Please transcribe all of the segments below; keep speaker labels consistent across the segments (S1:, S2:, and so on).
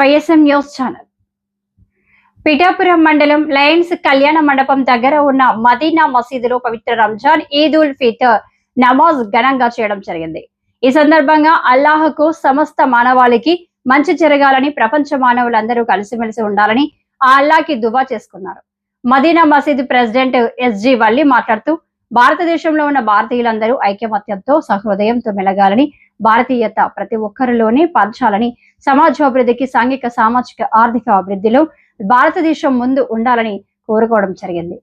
S1: YSM news channel. Pithapuram మండలం Lions కళ్యాణ మండపం దగ్గర ఉన్న మదీనా మసీదులో పవిత్ర రంజాన్ ఈద్ ఉల్ ఫితర్ నమాజ్ ఘనంగా చేయడం జరిగింది. ఈ సందర్భంగా అల్లాహకు సమస్త మానవాళికి మంచి జరగాలని, ప్రపంచ మానవులందరూ కలిసిమెలిసి ఉండాలని ఆ అల్లాకి దువా చేసుకున్నారు. మదీనా మసీదు ప్రెసిడెంట్ ఎస్జి వల్లి మాట్లాడుతూ, భారతదేశంలో ఉన్న భారతీయులందరూ ఐకమత్యంతో సహృదయంతో మెలగాలని, భారతీయత ప్రతి ఒక్కరిలోనే పంచాలని, సమాజాభివృద్ధికి, సాంఘిక సామాజిక ఆర్థిక అభివృద్ధిలో భారతదేశం ముందు ఉండాలని కోరుకోవడం జరిగింది.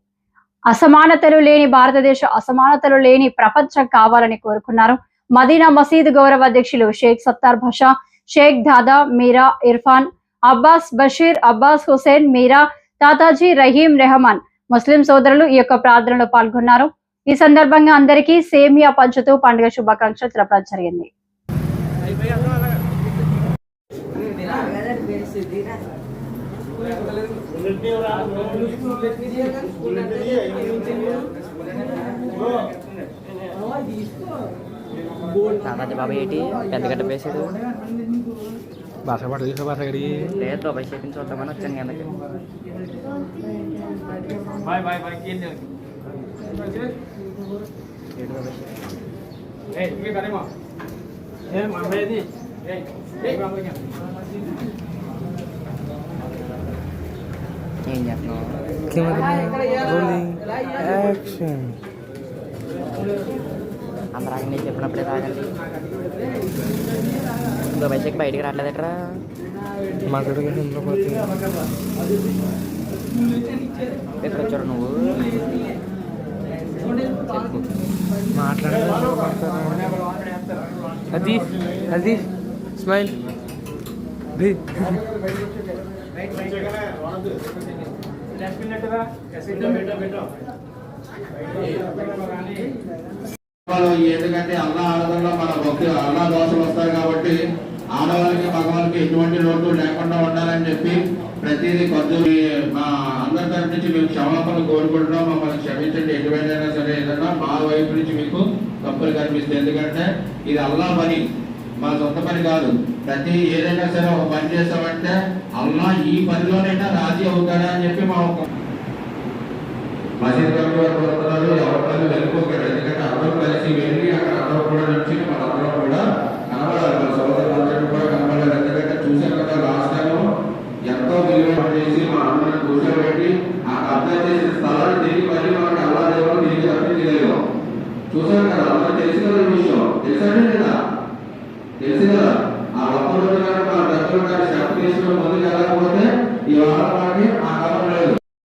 S1: అసమానతలు లేని భారతదేశ, అసమానతలు లేని ప్రపంచం కావాలని కోరుకున్నారు. మదీనా మసీదు గౌరవ అధ్యక్షులు షేక్ సత్తార్ భాషా, షేక్ దాదా, మీరా ఇర్ఫాన్, అబ్బాస్ బషీర్, అబ్బాస్ హుసేన్, మీరా, తాతాజీ, రహీం, రెహమాన్ ముస్లిం సోదరులు ఈ యొక్క ప్రార్థనలో పాల్గొన్నారు. ఈ సందర్భంగా అందరికీ సేమియా పంచుతూ పండుగ శుభాకాంక్షలు తెలపడం జరిగింది.
S2: తాతాజీ బాబా ఏంటి పెద్ద గడ్డ వేసాడు
S3: భాష పడలేదు భాష గడి
S2: లేదు బాబాయ్ చేపించి చూద్దామని వచ్చాను కిందకి. ఏం చేస్తున్నావు? అందరూ ఆగండి, చెప్పినప్పుడే తాగండి. ఇంకో బైసెక్ బయటికి రావట్లేదట్రా ఎక్కడ వచ్చారు నువ్వు?
S3: అది అది స్మైల్
S4: ఎందుకంటే అల్లా ఆడదంలో మన భక్తి అల్లా దోషలు వస్తాయి కాబట్టి ఆడవాళ్ళకి మగవాళ్ళకి ఎటువంటి లోటు లేకుండా ఉండాలని చెప్పి ప్రతిదీ కొద్ది మా అందరి తరఫు నుంచి మేము క్షమాపణలు కోరుకుంటున్నాం. మమ్మల్ని క్షమించండి, ఎటువంటిదైనా సరే ఏదన్నా మా వైపు నుంచి మీకు తప్పులు కనిపిస్తాయి. ఎందుకంటే ఇది అల్లా పని, మా సొంత పని కాదు. ప్రతి ఏదైనా సరే ఒక పని చేస్తామంటే అల్లా ఈ పనిలోనైనా రాజీ అవుతాడా అని చెప్పి మా ఒక మసీద్ కోరుతున్నారు. ఎవరి వెళ్ళిపోతాడు, ఎందుకంటే అందరూ కలిసి వెళ్ళి అక్కడ అందరూ కూడా నుంచి మనందరం కూడా కనబడాలి, మన సోదరులందరూ కూడా కనబడాలి. ఎందుకంటే చూసారు కదా లాస్ట్ టైం ఎంతో విలువ చేసి మా అందరం కూర్చోబెట్టి ఆ కబ్జా చేసిన స్థలాన్ని తిరిగి మళ్ళీ మనకి అల్లా దేవుడు తిరిగి తప్పించలేము. చూసారు కదా, అందరూ తెలిసి కదా ఈ విషయం, తెలుసండి లేదా? తెలుసు కదా. ఆ ఒక్క రోజు కానీ మన దగ్గర కానీ శక్తి తీసుకుని ముందుకు వెళ్ళకపోతే ఈ వారం మనకి ఆ